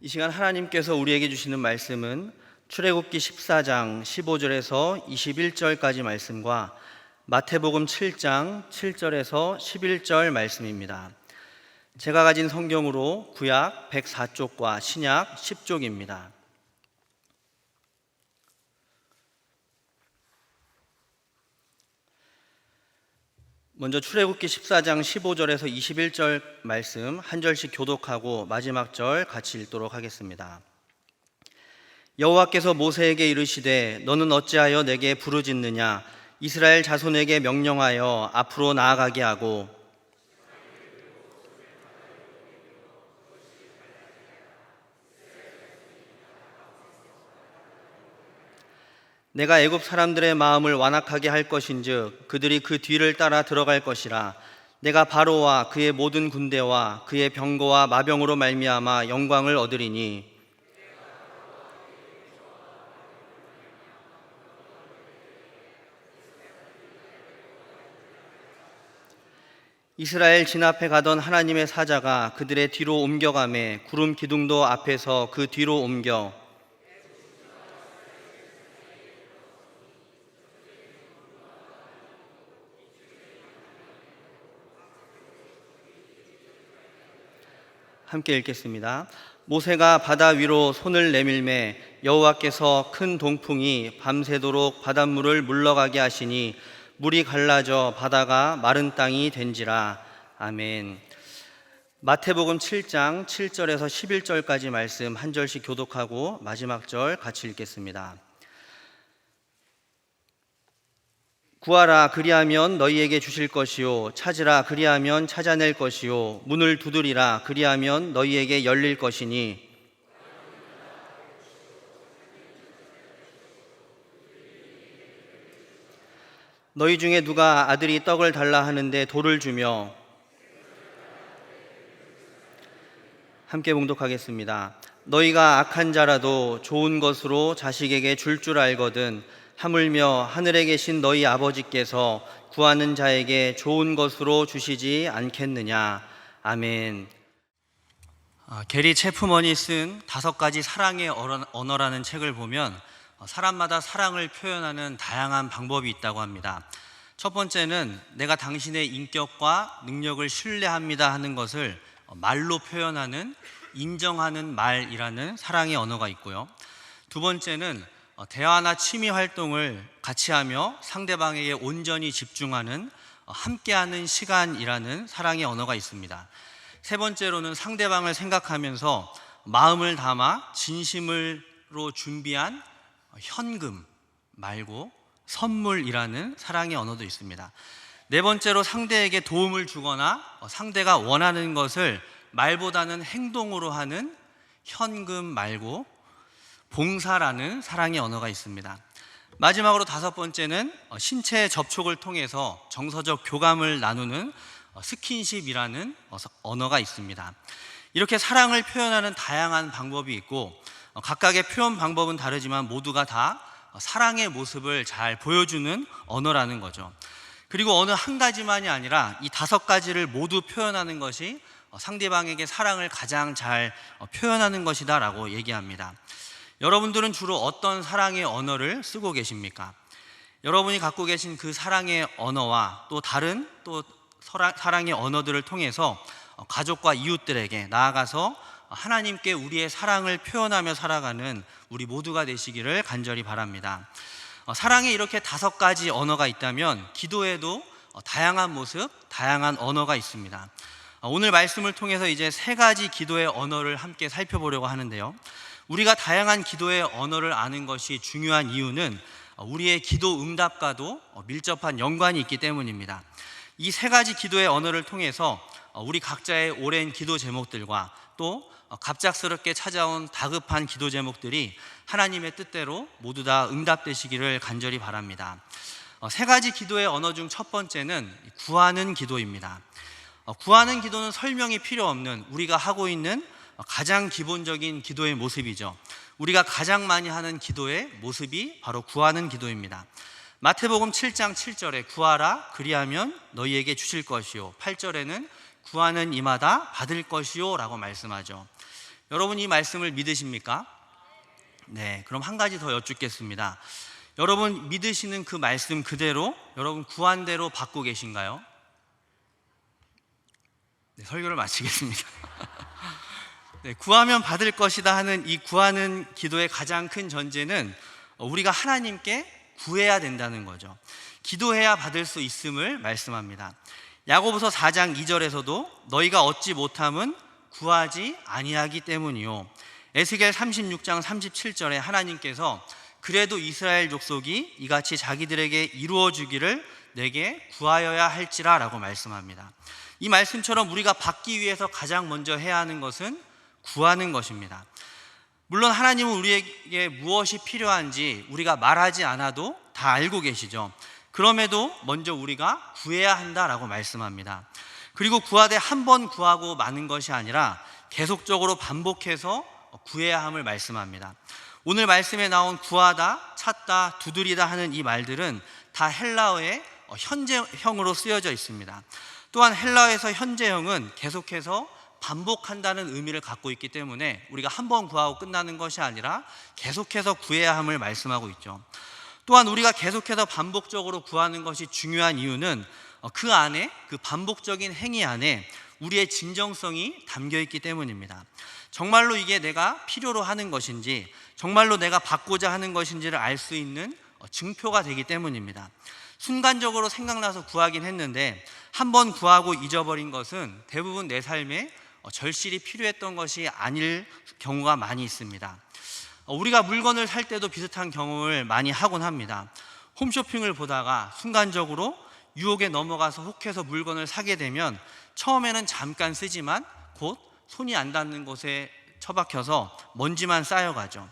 이 시간 하나님께서 우리에게 주시는 말씀은 출애굽기 14장 15절에서 21절까지 말씀과 마태복음 7장 7절에서 11절 말씀입니다. 제가 가진 성경으로 구약 104쪽과 신약 10쪽입니다. 먼저 출애굽기 14장 15절에서 21절 말씀 한 절씩 교독하고 마지막 절 같이 읽도록 하겠습니다. 여호와께서 모세에게 이르시되 너는 어찌하여 내게 부르짖느냐? 이스라엘 자손에게 명령하여 앞으로 나아가게 하고 내가 애굽 사람들의 마음을 완악하게 할 것인즉 그들이 그 뒤를 따라 들어갈 것이라. 내가 바로와 그의 모든 군대와 그의 병거와 마병으로 말미암아 영광을 얻으리니 이스라엘 진앞에 가던 하나님의 사자가 그들의 뒤로 옮겨가매 구름 기둥도 앞에서 그 뒤로 옮겨 함께 읽겠습니다. 모세가 바다 위로 손을 내밀매 여호와께서 큰 동풍이 밤새도록 바닷물을 물러가게 하시니 물이 갈라져 바다가 마른 땅이 된지라. 아멘. 마태복음 7장 7절에서 11절까지 말씀 한 절씩 교독하고 마지막 절 같이 읽겠습니다. 구하라 그리하면 너희에게 주실 것이요 찾으라 그리하면 찾아낼 것이요 문을 두드리라 그리하면 너희에게 열릴 것이니 너희 중에 누가 아들이 떡을 달라 하는데 돌을 주며 함께 봉독하겠습니다. 너희가 악한 자라도 좋은 것으로 자식에게 줄 알거든 하물며 하늘에 계신 너희 아버지께서 구하는 자에게 좋은 것으로 주시지 않겠느냐. 아멘. 게리 체프먼이 쓴 5가지 사랑의 언어라는 책을 보면 사람마다 사랑을 표현하는 다양한 방법이 있다고 합니다. 첫 번째는 내가 당신의 인격과 능력을 신뢰합니다 하는 것을 말로 표현하는 인정하는 말이라는 사랑의 언어가 있고요. 두 번째는 대화나 취미 활동을 같이 하며 상대방에게 온전히 집중하는 함께하는 시간이라는 사랑의 언어가 있습니다. 세 번째로는 상대방을 생각하면서 마음을 담아 진심으로 준비한 현금 말고 선물이라는 사랑의 언어도 있습니다. 네 번째로 상대에게 도움을 주거나 상대가 원하는 것을 말보다는 행동으로 하는 현금 말고 봉사라는 사랑의 언어가 있습니다. 마지막으로 5번째는 신체 접촉을 통해서 정서적 교감을 나누는 스킨십이라는 언어가 있습니다. 이렇게 사랑을 표현하는 다양한 방법이 있고 각각의 표현 방법은 다르지만 모두가 다 사랑의 모습을 잘 보여주는 언어라는 거죠. 그리고 어느 한 가지만이 아니라 이 5가지를 모두 표현하는 것이 상대방에게 사랑을 가장 잘 표현하는 것이다 라고 얘기합니다. 여러분들은 주로 어떤 사랑의 언어를 쓰고 계십니까? 여러분이 갖고 계신 그 사랑의 언어와 또 다른 사랑의 언어들을 통해서 가족과 이웃들에게 나아가서 하나님께 우리의 사랑을 표현하며 살아가는 우리 모두가 되시기를 간절히 바랍니다. 사랑에 이렇게 5가지 언어가 있다면 기도에도 다양한 모습, 다양한 언어가 있습니다. 오늘 말씀을 통해서 이제 3가지 기도의 언어를 함께 살펴보려고 하는데요. 우리가 다양한 기도의 언어를 아는 것이 중요한 이유는 우리의 기도 응답과도 밀접한 연관이 있기 때문입니다. 이 3가지 기도의 언어를 통해서 우리 각자의 오랜 기도 제목들과 또 갑작스럽게 찾아온 다급한 기도 제목들이 하나님의 뜻대로 모두 다 응답되시기를 간절히 바랍니다. 3가지 기도의 언어 중 첫 번째는 구하는 기도입니다. 구하는 기도는 설명이 필요 없는 우리가 하고 있는 가장 기본적인 기도의 모습이죠. 우리가 가장 많이 하는 기도의 모습이 바로 구하는 기도입니다. 마태복음 7장 7절에 구하라 그리하면 너희에게 주실 것이요 8절에는 구하는 이마다 받을 것이요 라고 말씀하죠. 여러분 이 말씀을 믿으십니까? 네, 그럼 한 가지 더 여쭙겠습니다. 여러분 믿으시는 그 말씀 그대로 여러분 구한 대로 받고 계신가요? 네, 설교를 마치겠습니다. 네, 구하면 받을 것이다 하는 이 구하는 기도의 가장 큰 전제는 우리가 하나님께 구해야 된다는 거죠. 기도해야 받을 수 있음을 말씀합니다. 야고보서 4장 2절에서도 너희가 얻지 못함은 구하지 아니하기 때문이요. 에스겔 36장 37절에 하나님께서 그래도 이스라엘 족속이 이같이 자기들에게 이루어 주기를 내게 구하여야 할지라 라고 말씀합니다. 이 말씀처럼 우리가 받기 위해서 가장 먼저 해야 하는 것은 구하는 것입니다. 물론 하나님은 우리에게 무엇이 필요한지 우리가 말하지 않아도 다 알고 계시죠. 그럼에도 먼저 우리가 구해야 한다라고 말씀합니다. 그리고 구하되 한 번 구하고 마는 것이 아니라 계속적으로 반복해서 구해야 함을 말씀합니다. 오늘 말씀에 나온 구하다, 찾다, 두드리다 하는 이 말들은 다 헬라어의 현재형으로 쓰여져 있습니다. 또한 헬라어에서 현재형은 계속해서 반복한다는 의미를 갖고 있기 때문에 우리가 한 번 구하고 끝나는 것이 아니라 계속해서 구해야 함을 말씀하고 있죠. 또한 우리가 계속해서 반복적으로 구하는 것이 중요한 이유는 그 안에, 그 반복적인 행위 안에 우리의 진정성이 담겨 있기 때문입니다. 정말로 이게 내가 필요로 하는 것인지, 정말로 내가 받고자 하는 것인지를 알 수 있는 증표가 되기 때문입니다. 순간적으로 생각나서 구하긴 했는데 한 번 구하고 잊어버린 것은 대부분 내 삶에 절실히 필요했던 것이 아닐 경우가 많이 있습니다. 우리가 물건을 살 때도 비슷한 경험을 많이 하곤 합니다. 홈쇼핑을 보다가 순간적으로 유혹에 넘어가서 혹해서 물건을 사게 되면 처음에는 잠깐 쓰지만 곧 손이 안 닿는 곳에 처박혀서 먼지만 쌓여가죠.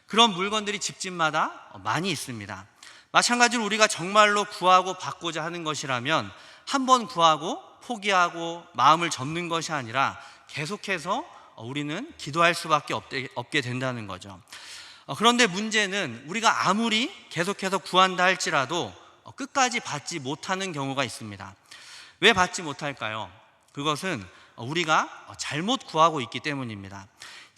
그런 물건들이 집집마다 많이 있습니다. 마찬가지로 우리가 정말로 구하고 받고자 하는 것이라면 한 번 구하고 포기하고 마음을 접는 것이 아니라 계속해서 우리는 기도할 수밖에 없게 된다는 거죠. 그런데 문제는 우리가 아무리 계속해서 구한다 할지라도 끝까지 받지 못하는 경우가 있습니다. 왜 받지 못할까요? 그것은 우리가 잘못 구하고 있기 때문입니다.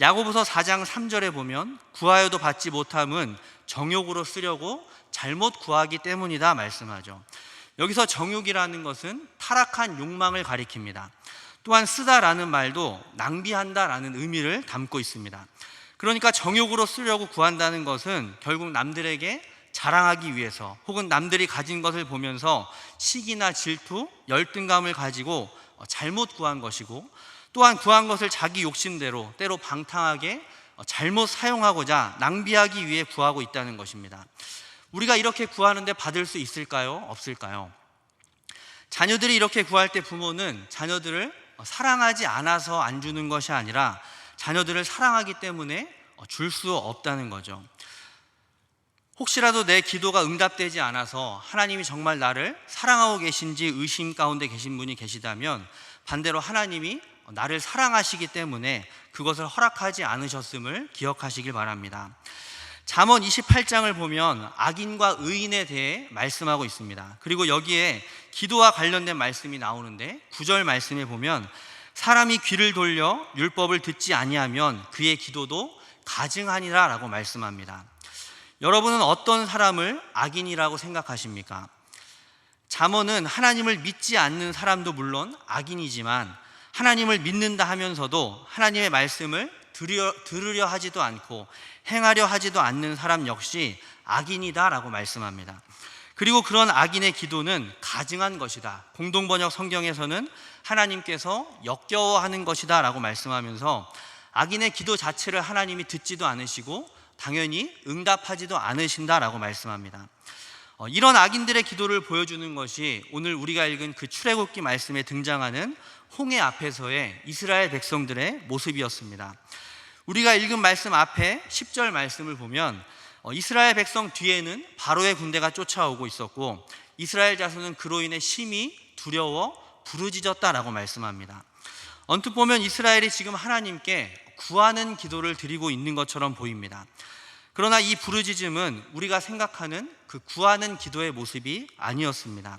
야고보서 4장 3절에 보면 구하여도 받지 못함은 정욕으로 쓰려고 잘못 구하기 때문이다 말씀하죠. 여기서 정욕이라는 것은 타락한 욕망을 가리킵니다. 또한 쓰다라는 말도 낭비한다라는 의미를 담고 있습니다. 그러니까 정욕으로 쓰려고 구한다는 것은 결국 남들에게 자랑하기 위해서 혹은 남들이 가진 것을 보면서 시기나 질투, 열등감을 가지고 잘못 구한 것이고, 또한 구한 것을 자기 욕심대로 때로 방탕하게 잘못 사용하고자 낭비하기 위해 구하고 있다는 것입니다. 우리가 이렇게 구하는데 받을 수 있을까요? 없을까요? 자녀들이 이렇게 구할 때 부모는 자녀들을 사랑하지 않아서 안 주는 것이 아니라 자녀들을 사랑하기 때문에 줄 수 없다는 거죠. 혹시라도 내 기도가 응답되지 않아서 하나님이 정말 나를 사랑하고 계신지 의심 가운데 계신 분이 계시다면 반대로 하나님이 나를 사랑하시기 때문에 그것을 허락하지 않으셨음을 기억하시길 바랍니다. 잠언 28장을 보면 악인과 의인에 대해 말씀하고 있습니다. 그리고 여기에 기도와 관련된 말씀이 나오는데 9절 말씀에 보면 사람이 귀를 돌려 율법을 듣지 아니하면 그의 기도도 가증하니라 라고 말씀합니다. 여러분은 어떤 사람을 악인이라고 생각하십니까? 잠언은 하나님을 믿지 않는 사람도 물론 악인이지만 하나님을 믿는다 하면서도 하나님의 말씀을 들으려 하지도 않고 행하려 하지도 않는 사람 역시 악인이다라고 말씀합니다. 그리고 그런 악인의 기도는 가증한 것이다. 공동번역 성경에서는 하나님께서 역겨워하는 것이다 라고 말씀하면서 악인의 기도 자체를 하나님이 듣지도 않으시고 당연히 응답하지도 않으신다라고 말씀합니다. 이런 악인들의 기도를 보여주는 것이 오늘 우리가 읽은 그 출애굽기 말씀에 등장하는 홍해 앞에서의 이스라엘 백성들의 모습이었습니다. 우리가 읽은 말씀 앞에 10절 말씀을 보면 이스라엘 백성 뒤에는 바로의 군대가 쫓아오고 있었고 이스라엘 자손은 그로 인해 심히 두려워 부르짖었다라고 말씀합니다. 언뜻 보면 이스라엘이 지금 하나님께 구하는 기도를 드리고 있는 것처럼 보입니다. 그러나 이 부르짖음은 우리가 생각하는 그 구하는 기도의 모습이 아니었습니다.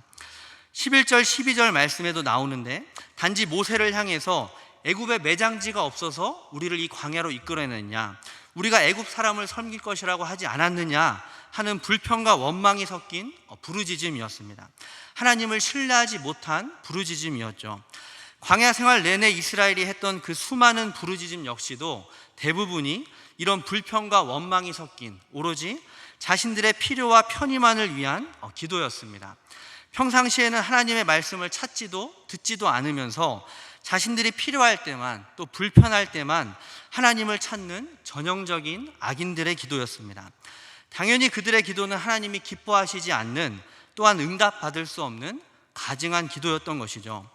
11절 12절 말씀에도 나오는데 단지 모세를 향해서 애굽에 매장지가 없어서 우리를 이 광야로 이끌어냈냐, 우리가 애굽 사람을 섬길 것이라고 하지 않았느냐 하는 불평과 원망이 섞인 부르짖음이었습니다. 하나님을 신뢰하지 못한 부르짖음이었죠. 광야 생활 내내 이스라엘이 했던 그 수많은 부르짖음 역시도 대부분이 이런 불평과 원망이 섞인 오로지 자신들의 필요와 편의만을 위한 기도였습니다. 평상시에는 하나님의 말씀을 찾지도 듣지도 않으면서 자신들이 필요할 때만, 또 불편할 때만 하나님을 찾는 전형적인 악인들의 기도였습니다. 당연히 그들의 기도는 하나님이 기뻐하시지 않는, 또한 응답받을 수 없는 가증한 기도였던 것이죠.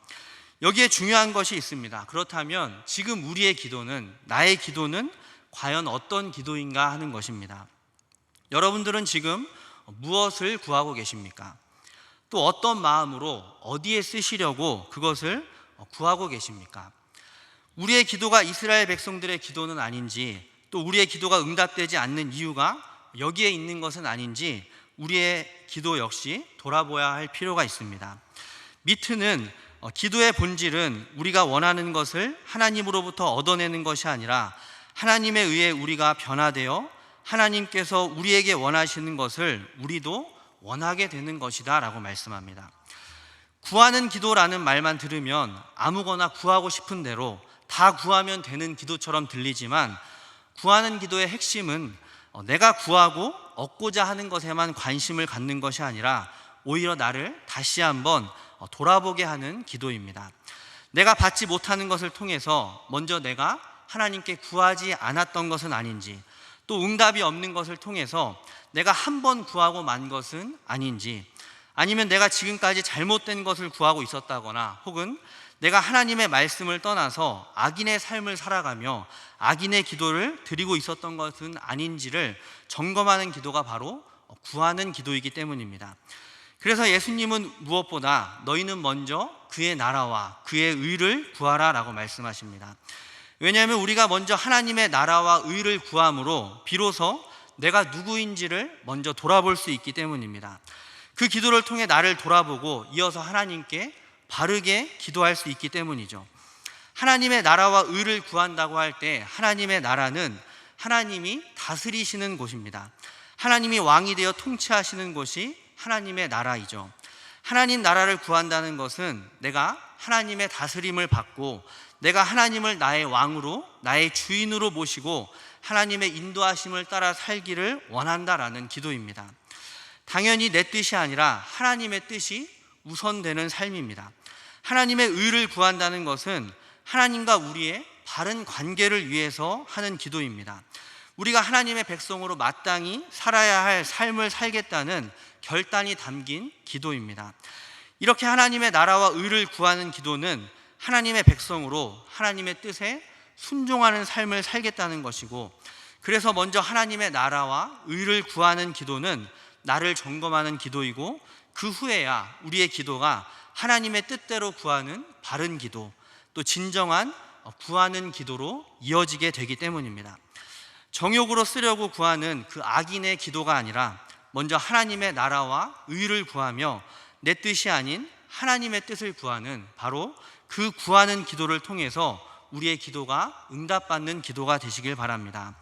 여기에 중요한 것이 있습니다. 그렇다면 지금 우리의 기도는, 나의 기도는 과연 어떤 기도인가 하는 것입니다. 여러분들은 지금 무엇을 구하고 계십니까? 또 어떤 마음으로 어디에 쓰시려고 그것을 구하고 계십니까? 우리의 기도가 이스라엘 백성들의 기도는 아닌지, 또 우리의 기도가 응답되지 않는 이유가 여기에 있는 것은 아닌지 우리의 기도 역시 돌아보아야 할 필요가 있습니다. 미트는 기도의 본질은 우리가 원하는 것을 하나님으로부터 얻어내는 것이 아니라 하나님에 의해 우리가 변화되어 하나님께서 우리에게 원하시는 것을 우리도 원하게 되는 것이다 라고 말씀합니다. 구하는 기도라는 말만 들으면 아무거나 구하고 싶은 대로 다 구하면 되는 기도처럼 들리지만, 구하는 기도의 핵심은 내가 구하고 얻고자 하는 것에만 관심을 갖는 것이 아니라 오히려 나를 다시 한번 돌아보게 하는 기도입니다. 내가 받지 못하는 것을 통해서 먼저 내가 하나님께 구하지 않았던 것은 아닌지, 또 응답이 없는 것을 통해서 내가 한 번 구하고 만 것은 아닌지, 아니면 내가 지금까지 잘못된 것을 구하고 있었다거나, 혹은 내가 하나님의 말씀을 떠나서 악인의 삶을 살아가며 악인의 기도를 드리고 있었던 것은 아닌지를 점검하는 기도가 바로 구하는 기도이기 때문입니다. 그래서 예수님은 무엇보다 너희는 먼저 그의 나라와 그의 의를 구하라 라고 말씀하십니다. 왜냐하면 우리가 먼저 하나님의 나라와 의를 구함으로 비로소 내가 누구인지를 먼저 돌아볼 수 있기 때문입니다. 그 기도를 통해 나를 돌아보고 이어서 하나님께 바르게 기도할 수 있기 때문이죠. 하나님의 나라와 의를 구한다고 할 때 하나님의 나라는 하나님이 다스리시는 곳입니다. 하나님이 왕이 되어 통치하시는 곳이 하나님의 나라이죠. 하나님 나라를 구한다는 것은 내가 하나님의 다스림을 받고 내가 하나님을 나의 왕으로, 나의 주인으로 모시고 하나님의 인도하심을 따라 살기를 원한다라는 기도입니다. 당연히 내 뜻이 아니라 하나님의 뜻이 우선되는 삶입니다. 하나님의 의를 구한다는 것은 하나님과 우리의 바른 관계를 위해서 하는 기도입니다. 우리가 하나님의 백성으로 마땅히 살아야 할 삶을 살겠다는 결단이 담긴 기도입니다. 이렇게 하나님의 나라와 의를 구하는 기도는 하나님의 백성으로 하나님의 뜻에 순종하는 삶을 살겠다는 것이고, 그래서 먼저 하나님의 나라와 의를 구하는 기도는 나를 점검하는 기도이고, 그 후에야 우리의 기도가 하나님의 뜻대로 구하는 바른 기도, 또 진정한 구하는 기도로 이어지게 되기 때문입니다. 정욕으로 쓰려고 구하는 그 악인의 기도가 아니라 먼저 하나님의 나라와 의를 구하며 내 뜻이 아닌 하나님의 뜻을 구하는, 바로 그 구하는 기도를 통해서 우리의 기도가 응답받는 기도가 되시길 바랍니다.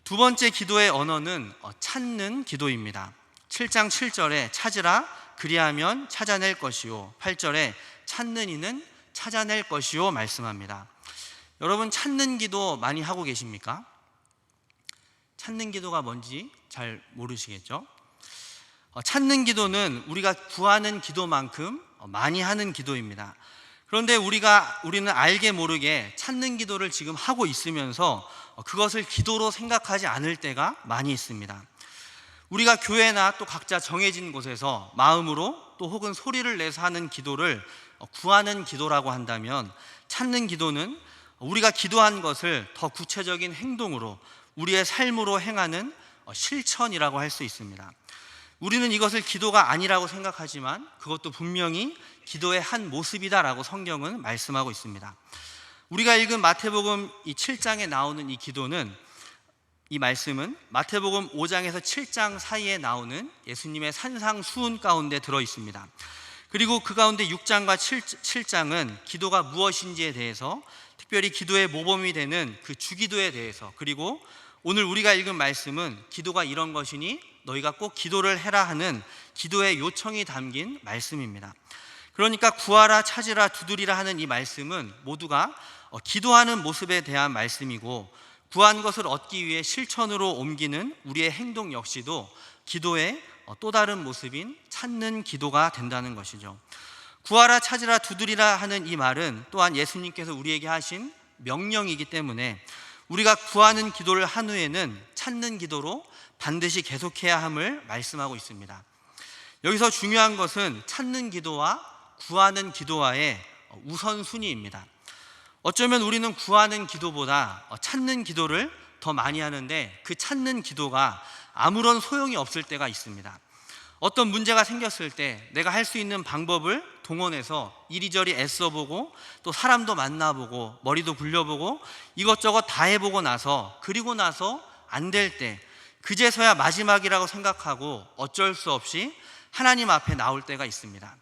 두 번째 기도의 언어는 찾는 기도입니다. 7장 7절에 찾으라 그리하면 찾아낼 것이요, 8절에 찾는 이는 찾아낼 것이요 말씀합니다. 여러분, 찾는 기도 많이 하고 계십니까? 찾는 기도가 뭔지 잘 모르시겠죠? 찾는 기도는 우리가 구하는 기도만큼 많이 하는 기도입니다. 그런데 우리는 알게 모르게 찾는 기도를 지금 하고 있으면서 그것을 기도로 생각하지 않을 때가 많이 있습니다. 우리가 교회나 또 각자 정해진 곳에서 마음으로 또 혹은 소리를 내서 하는 기도를 구하는 기도라고 한다면, 찾는 기도는 우리가 기도한 것을 더 구체적인 행동으로, 우리의 삶으로 행하는 실천이라고 할 수 있습니다. 우리는 이것을 기도가 아니라고 생각하지만 그것도 분명히 기도의 한 모습이다라고 성경은 말씀하고 있습니다. 우리가 읽은 마태복음 이 7장에 나오는 이 기도는, 이 말씀은 마태복음 5장에서 7장 사이에 나오는 예수님의 산상수훈 가운데 들어 있습니다. 그리고 그 가운데 6장과 7장은 기도가 무엇인지에 대해서, 특별히 기도의 모범이 되는 그 주기도에 대해서, 그리고 오늘 우리가 읽은 말씀은 기도가 이런 것이니 너희가 꼭 기도를 해라 하는 기도의 요청이 담긴 말씀입니다. 그러니까 구하라, 찾으라, 두드리라 하는 이 말씀은 모두가 기도하는 모습에 대한 말씀이고, 구한 것을 얻기 위해 실천으로 옮기는 우리의 행동 역시도 기도의 또 다른 모습인 찾는 기도가 된다는 것이죠. 구하라, 찾으라, 두드리라 하는 이 말은 또한 예수님께서 우리에게 하신 명령이기 때문에 우리가 구하는 기도를 한 후에는 찾는 기도로 반드시 계속해야 함을 말씀하고 있습니다. 여기서 중요한 것은 찾는 기도와 구하는 기도와의 우선순위입니다. 어쩌면 우리는 구하는 기도보다 찾는 기도를 더 많이 하는데, 그 찾는 기도가 아무런 소용이 없을 때가 있습니다. 어떤 문제가 생겼을 때 내가 할 수 있는 방법을 동원해서 이리저리 애써보고, 또 사람도 만나보고, 머리도 굴려보고, 이것저것 다 해보고 나서, 그리고 나서 안 될 때, 그제서야 마지막이라고 생각하고 어쩔 수 없이 하나님 앞에 나올 때가 있습니다.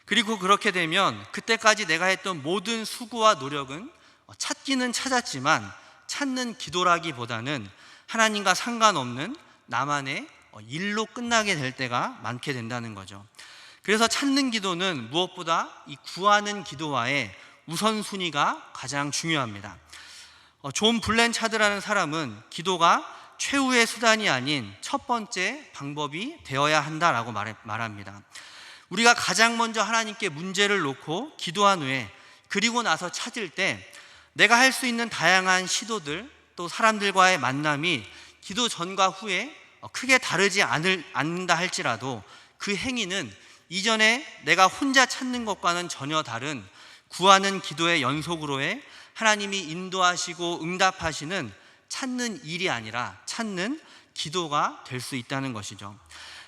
그리고 그렇게 되면 그때까지 내가 했던 모든 수고와 노력은 찾기는 찾았지만 찾는 기도라기보다는 하나님과 상관없는 나만의 일로 끝나게 될 때가 많게 된다는 거죠. 그래서 찾는 기도는 무엇보다 이 구하는 기도와의 우선순위가 가장 중요합니다. 존 블렌차드라는 사람은 기도가 최후의 수단이 아닌 첫 번째 방법이 되어야 한다라고 말합니다. 우리가 가장 먼저 하나님께 문제를 놓고 기도한 후에, 그리고 나서 찾을 때 내가 할 수 있는 다양한 시도들, 또 사람들과의 만남이 기도 전과 후에 크게 다르지 않는다 할지라도 그 행위는 이전에 내가 혼자 찾는 것과는 전혀 다른 구하는 기도의 연속으로의 하나님이 인도하시고 응답하시는 찾는 일이 아니라 찾는 기도가 될 수 있다는 것이죠.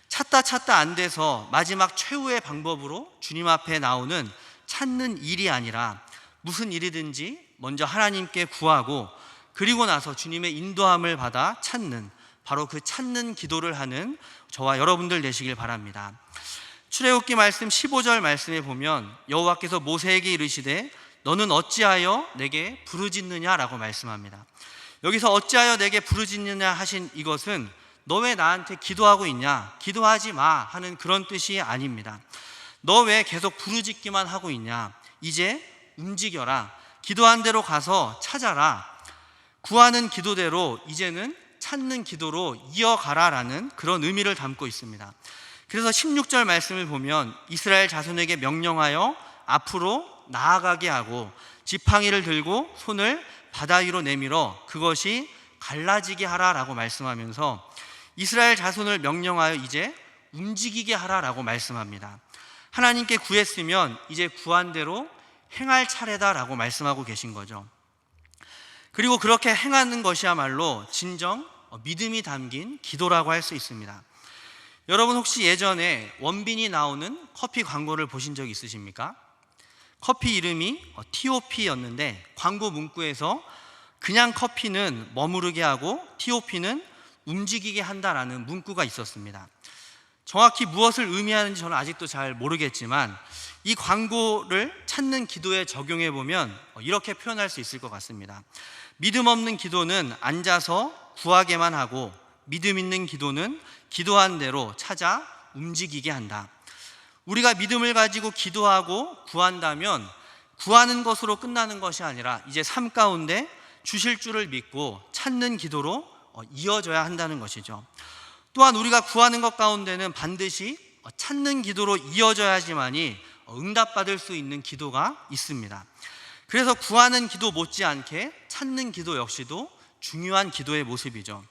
찾다 안 돼서 마지막 최후의 방법으로 주님 앞에 나오는 찾는 일이 아니라, 무슨 일이든지 먼저 하나님께 구하고 그리고 나서 주님의 인도함을 받아 찾는, 바로 그 찾는 기도를 하는 저와 여러분들 되시길 바랍니다. 출애굽기 말씀 15절 말씀에 보면 여호와께서 모세에게 이르시되 너는 어찌하여 내게 부르짖느냐라고 말씀합니다. 여기서 어찌하여 내게 부르짖느냐 하신 이것은 너 왜 나한테 기도하고 있냐, 기도하지 마 하는 그런 뜻이 아닙니다. 너 왜 계속 부르짖기만 하고 있냐, 이제 움직여라, 기도한 대로 가서 찾아라, 구하는 기도대로 이제는 찾는 기도로 이어가라라는 그런 의미를 담고 있습니다. 그래서 16절 말씀을 보면 이스라엘 자손에게 명령하여 앞으로 나아가게 하고 지팡이를 들고 손을 바다 위로 내밀어 그것이 갈라지게 하라라고 말씀하면서 이스라엘 자손을 명령하여 이제 움직이게 하라라고 말씀합니다. 하나님께 구했으면 이제 구한 대로 행할 차례다라고 말씀하고 계신 거죠. 그리고 그렇게 행하는 것이야말로 진정 믿음이 담긴 기도라고 할 수 있습니다. 여러분 혹시 예전에 원빈이 나오는 커피 광고를 보신 적 있으십니까? 커피 이름이 TOP였는데 광고 문구에서 그냥 커피는 머무르게 하고 TOP는 움직이게 한다라는 문구가 있었습니다. 정확히 무엇을 의미하는지 저는 아직도 잘 모르겠지만 이 광고를 찾는 기도에 적용해 보면 이렇게 표현할 수 있을 것 같습니다. 믿음 없는 기도는 앉아서 구하게만 하고 믿음 있는 기도는 기도한 대로 찾아 움직이게 한다. 우리가 믿음을 가지고 기도하고 구한다면 구하는 것으로 끝나는 것이 아니라 이제 삶 가운데 주실 줄을 믿고 찾는 기도로 이어져야 한다는 것이죠. 또한 우리가 구하는 것 가운데는 반드시 찾는 기도로 이어져야지만이 응답받을 수 있는 기도가 있습니다. 그래서 구하는 기도 못지않게 찾는 기도 역시도 중요한 기도의 모습이죠.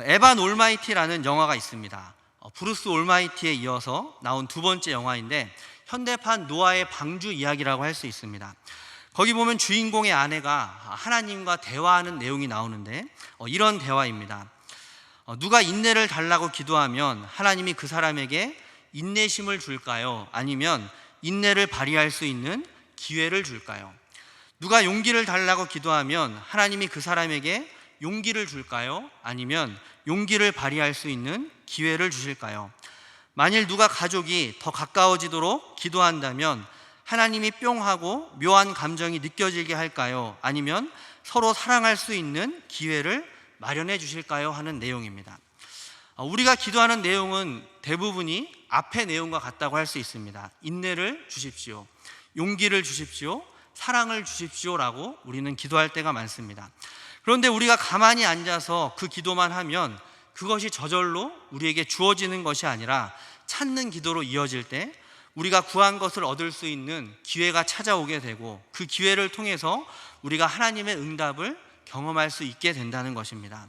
에반 올마이티라는 영화가 있습니다. 브루스 올마이티에 이어서 나온 두 번째 영화인데 현대판 노아의 방주 이야기라고 할 수 있습니다. 거기 보면 주인공의 아내가 하나님과 대화하는 내용이 나오는데 이런 대화입니다. 누가 인내를 달라고 기도하면 하나님이 그 사람에게 인내심을 줄까요? 아니면 인내를 발휘할 수 있는 기회를 줄까요? 누가 용기를 달라고 기도하면 하나님이 그 사람에게 용기를 줄까요? 아니면 용기를 발휘할 수 있는 기회를 주실까요? 만일 누가 가족이 더 가까워지도록 기도한다면 하나님이 뿅 하고 묘한 감정이 느껴지게 할까요? 아니면 서로 사랑할 수 있는 기회를 마련해 주실까요? 하는 내용입니다. 우리가 기도하는 내용은 대부분이 앞의 내용과 같다고 할 수 있습니다. 인내를 주십시오, 용기를 주십시오, 사랑을 주십시오라고 우리는 기도할 때가 많습니다. 그런데 우리가 가만히 앉아서 그 기도만 하면 그것이 저절로 우리에게 주어지는 것이 아니라 찾는 기도로 이어질 때 우리가 구한 것을 얻을 수 있는 기회가 찾아오게 되고, 그 기회를 통해서 우리가 하나님의 응답을 경험할 수 있게 된다는 것입니다.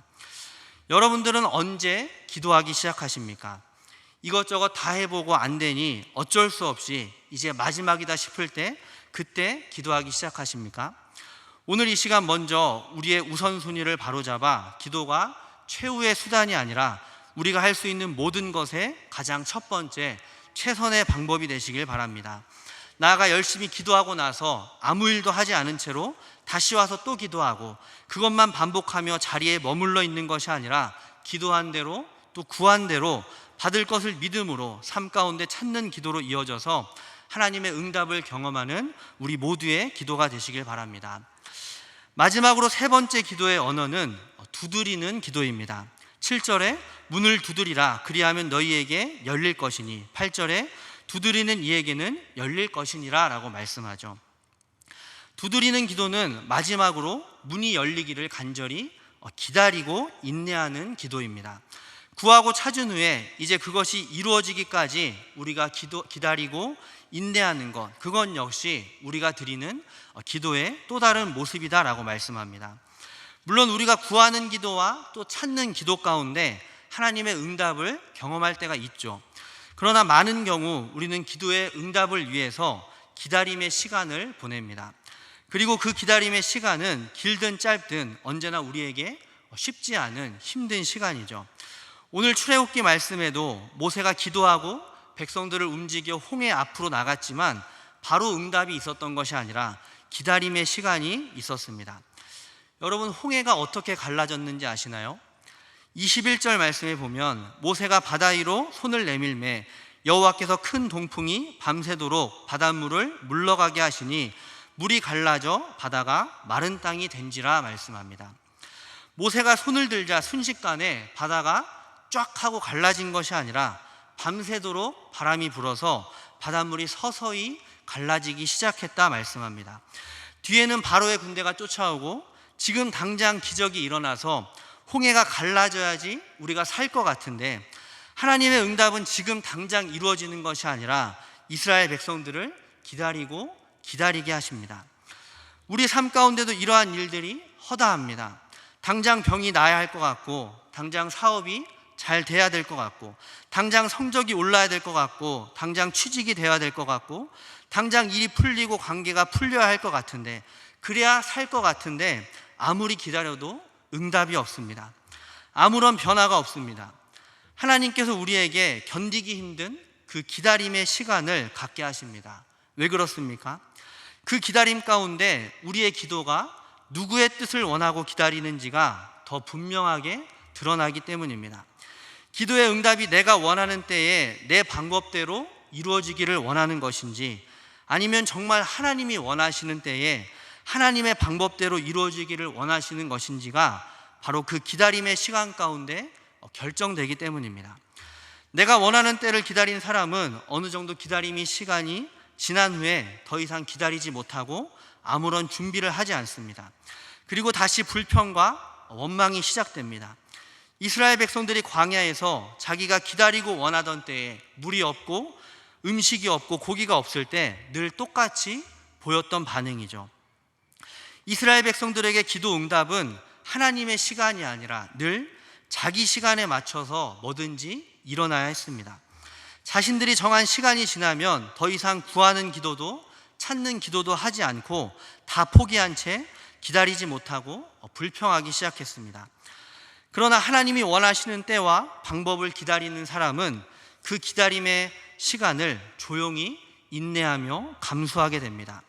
여러분들은 언제 기도하기 시작하십니까? 이것저것 다 해보고 안 되니 어쩔 수 없이 이제 마지막이다 싶을 때 그때 기도하기 시작하십니까? 오늘 이 시간 먼저 우리의 우선순위를 바로잡아 기도가 최후의 수단이 아니라 우리가 할 수 있는 모든 것의 가장 첫 번째 최선의 방법이 되시길 바랍니다. 나아가 열심히 기도하고 나서 아무 일도 하지 않은 채로 다시 와서 또 기도하고 그것만 반복하며 자리에 머물러 있는 것이 아니라 기도한 대로 또 구한 대로 받을 것을 믿음으로 삶 가운데 찾는 기도로 이어져서 하나님의 응답을 경험하는 우리 모두의 기도가 되시길 바랍니다. 마지막으로 세 번째 기도의 언어는 두드리는 기도입니다. 7절에 문을 두드리라 그리하면 너희에게 열릴 것이니, 8절에 두드리는 이에게는 열릴 것이니라 라고 말씀하죠. 두드리는 기도는 마지막으로 문이 열리기를 간절히 기다리고 인내하는 기도입니다. 구하고 찾은 후에 이제 그것이 이루어지기까지 우리가 기다리고 인내하는 것, 그건 역시 우리가 드리는 기도의 또 다른 모습이다라고 말씀합니다. 물론 우리가 구하는 기도와 또 찾는 기도 가운데 하나님의 응답을 경험할 때가 있죠. 그러나 많은 경우 우리는 기도의 응답을 위해서 기다림의 시간을 보냅니다. 그리고 그 기다림의 시간은 길든 짧든 언제나 우리에게 쉽지 않은 힘든 시간이죠. 오늘 출애굽기 말씀에도 모세가 기도하고 백성들을 움직여 홍해 앞으로 나갔지만 바로 응답이 있었던 것이 아니라 기다림의 시간이 있었습니다. 여러분, 홍해가 어떻게 갈라졌는지 아시나요? 21절 말씀에 보면 모세가 바다 위로 손을 내밀매 여호와께서 큰 동풍이 밤새도록 바닷물을 물러가게 하시니 물이 갈라져 바다가 마른 땅이 된지라 말씀합니다. 모세가 손을 들자 순식간에 바다가 쫙 하고 갈라진 것이 아니라 밤새도록 바람이 불어서 바닷물이 서서히 갈라지기 시작했다 말씀합니다. 뒤에는 바로의 군대가 쫓아오고 지금 당장 기적이 일어나서 홍해가 갈라져야지 우리가 살 것 같은데 하나님의 응답은 지금 당장 이루어지는 것이 아니라 이스라엘 백성들을 기다리고 기다리게 하십니다. 우리 삶 가운데도 이러한 일들이 허다합니다. 당장 병이 나아야 할 것 같고, 당장 사업이 잘 돼야 될 것 같고, 당장 성적이 올라야 될 것 같고, 당장 취직이 돼야 될 것 같고, 당장 일이 풀리고 관계가 풀려야 할 것 같은데, 그래야 살 것 같은데 아무리 기다려도 응답이 없습니다. 아무런 변화가 없습니다. 하나님께서 우리에게 견디기 힘든 그 기다림의 시간을 갖게 하십니다. 왜 그렇습니까? 그 기다림 가운데 우리의 기도가 누구의 뜻을 원하고 기다리는지가 더 분명하게 드러나기 때문입니다. 기도의 응답이 내가 원하는 때에 내 방법대로 이루어지기를 원하는 것인지, 아니면 정말 하나님이 원하시는 때에 하나님의 방법대로 이루어지기를 원하시는 것인지가 바로 그 기다림의 시간 가운데 결정되기 때문입니다. 내가 원하는 때를 기다린 사람은 어느 정도 기다림의 시간이 지난 후에 더 이상 기다리지 못하고 아무런 준비를 하지 않습니다. 그리고 다시 불평과 원망이 시작됩니다. 이스라엘 백성들이 광야에서 자기가 기다리고 원하던 때에 물이 없고 음식이 없고 고기가 없을 때 늘 똑같이 보였던 반응이죠. 이스라엘 백성들에게 기도 응답은 하나님의 시간이 아니라 늘 자기 시간에 맞춰서 뭐든지 일어나야 했습니다. 자신들이 정한 시간이 지나면 더 이상 구하는 기도도 찾는 기도도 하지 않고 다 포기한 채 기다리지 못하고 불평하기 시작했습니다. 그러나 하나님이 원하시는 때와 방법을 기다리는 사람은 그 기다림의 시간을 조용히 인내하며 감수하게 됩니다.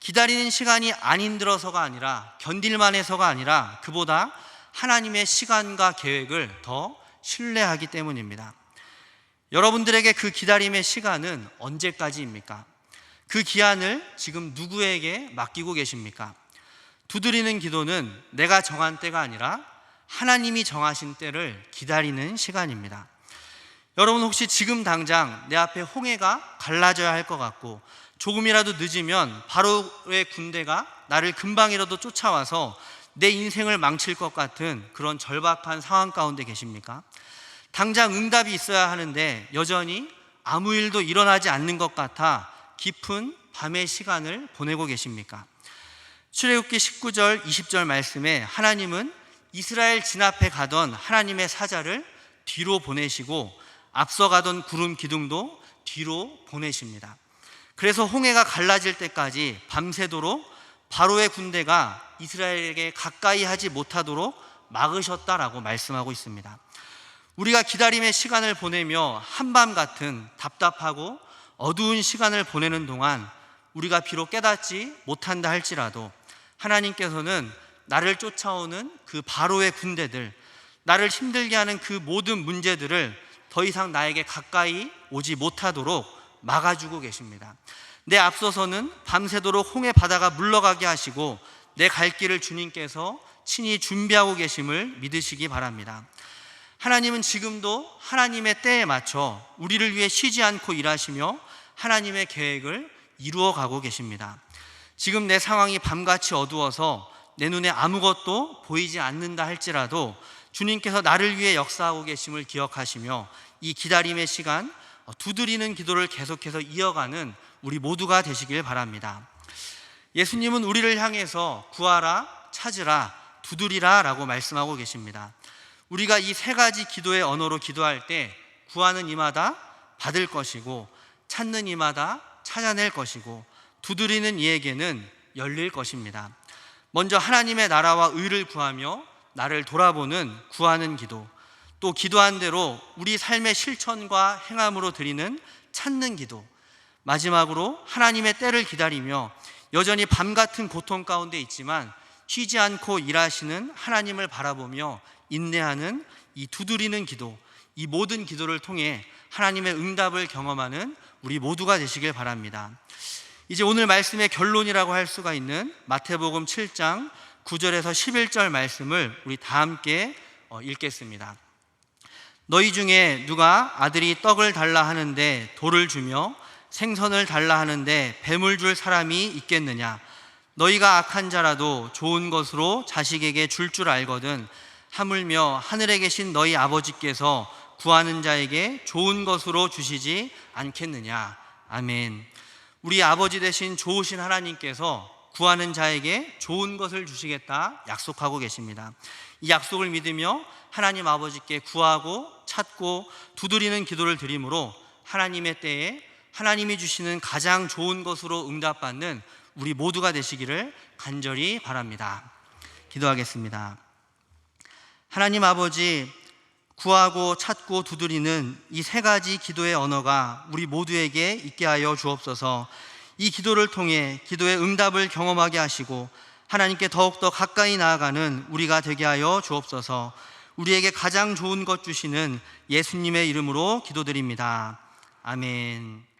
기다리는 시간이 안 힘들어서가 아니라 견딜만 해서가 아니라 그보다 하나님의 시간과 계획을 더 신뢰하기 때문입니다. 여러분들에게 그 기다림의 시간은 언제까지입니까? 그 기한을 지금 누구에게 맡기고 계십니까? 두드리는 기도는 내가 정한 때가 아니라 하나님이 정하신 때를 기다리는 시간입니다. 여러분, 혹시 지금 당장 내 앞에 홍해가 갈라져야 할 것 같고 조금이라도 늦으면 바로의 군대가 나를 금방이라도 쫓아와서 내 인생을 망칠 것 같은 그런 절박한 상황 가운데 계십니까? 당장 응답이 있어야 하는데 여전히 아무 일도 일어나지 않는 것 같아 깊은 밤의 시간을 보내고 계십니까? 출애굽기 19절 20절 말씀에 하나님은 이스라엘 진압해 가던 하나님의 사자를 뒤로 보내시고 앞서가던 구름 기둥도 뒤로 보내십니다. 그래서 홍해가 갈라질 때까지 밤새도록 바로의 군대가 이스라엘에게 가까이 하지 못하도록 막으셨다라고 말씀하고 있습니다. 우리가 기다림의 시간을 보내며 한밤 같은 답답하고 어두운 시간을 보내는 동안 우리가 비록 깨닫지 못한다 할지라도 하나님께서는 나를 쫓아오는 그 바로의 군대들, 나를 힘들게 하는 그 모든 문제들을 더 이상 나에게 가까이 오지 못하도록 막아주고 계십니다. 내 앞서서는 밤새도록 홍해 바다가 물러가게 하시고 내 갈 길을 주님께서 친히 준비하고 계심을 믿으시기 바랍니다. 하나님은 지금도 하나님의 때에 맞춰 우리를 위해 쉬지 않고 일하시며 하나님의 계획을 이루어가고 계십니다. 지금 내 상황이 밤같이 어두워서 내 눈에 아무것도 보이지 않는다 할지라도 주님께서 나를 위해 역사하고 계심을 기억하시며 이 기다림의 시간, 두드리는 기도를 계속해서 이어가는 우리 모두가 되시길 바랍니다. 예수님은 우리를 향해서 구하라, 찾으라, 두드리라 라고 말씀하고 계십니다. 우리가 이 세 가지 기도의 언어로 기도할 때 구하는 이마다 받을 것이고 찾는 이마다 찾아낼 것이고 두드리는 이에게는 열릴 것입니다. 먼저 하나님의 나라와 의를 구하며 나를 돌아보는 구하는 기도, 또 기도한 대로 우리 삶의 실천과 행함으로 드리는 찾는 기도, 마지막으로 하나님의 때를 기다리며 여전히 밤같은 고통 가운데 있지만 쉬지 않고 일하시는 하나님을 바라보며 인내하는 이 두드리는 기도, 이 모든 기도를 통해 하나님의 응답을 경험하는 우리 모두가 되시길 바랍니다. 이제 오늘 말씀의 결론이라고 할 수가 있는 마태복음 7장 9절에서 11절 말씀을 우리 다 함께 읽겠습니다. 너희 중에 누가 아들이 떡을 달라 하는데 돌을 주며 생선을 달라 하는데 뱀을 줄 사람이 있겠느냐? 너희가 악한 자라도 좋은 것으로 자식에게 줄 알거든 하물며 하늘에 계신 너희 아버지께서 구하는 자에게 좋은 것으로 주시지 않겠느냐? 아멘. 우리 아버지 되신 좋으신 하나님께서 구하는 자에게 좋은 것을 주시겠다 약속하고 계십니다. 이 약속을 믿으며 하나님 아버지께 구하고 찾고 두드리는 기도를 드림으로 하나님의 때에 하나님이 주시는 가장 좋은 것으로 응답받는 우리 모두가 되시기를 간절히 바랍니다. 기도하겠습니다. 하나님 아버지, 구하고 찾고 두드리는 이 세 가지 기도의 언어가 우리 모두에게 있게 하여 주옵소서. 이 기도를 통해 기도의 응답을 경험하게 하시고 하나님께 더욱더 가까이 나아가는 우리가 되게 하여 주옵소서. 우리에게 가장 좋은 것 주시는 예수님의 이름으로 기도드립니다. 아멘.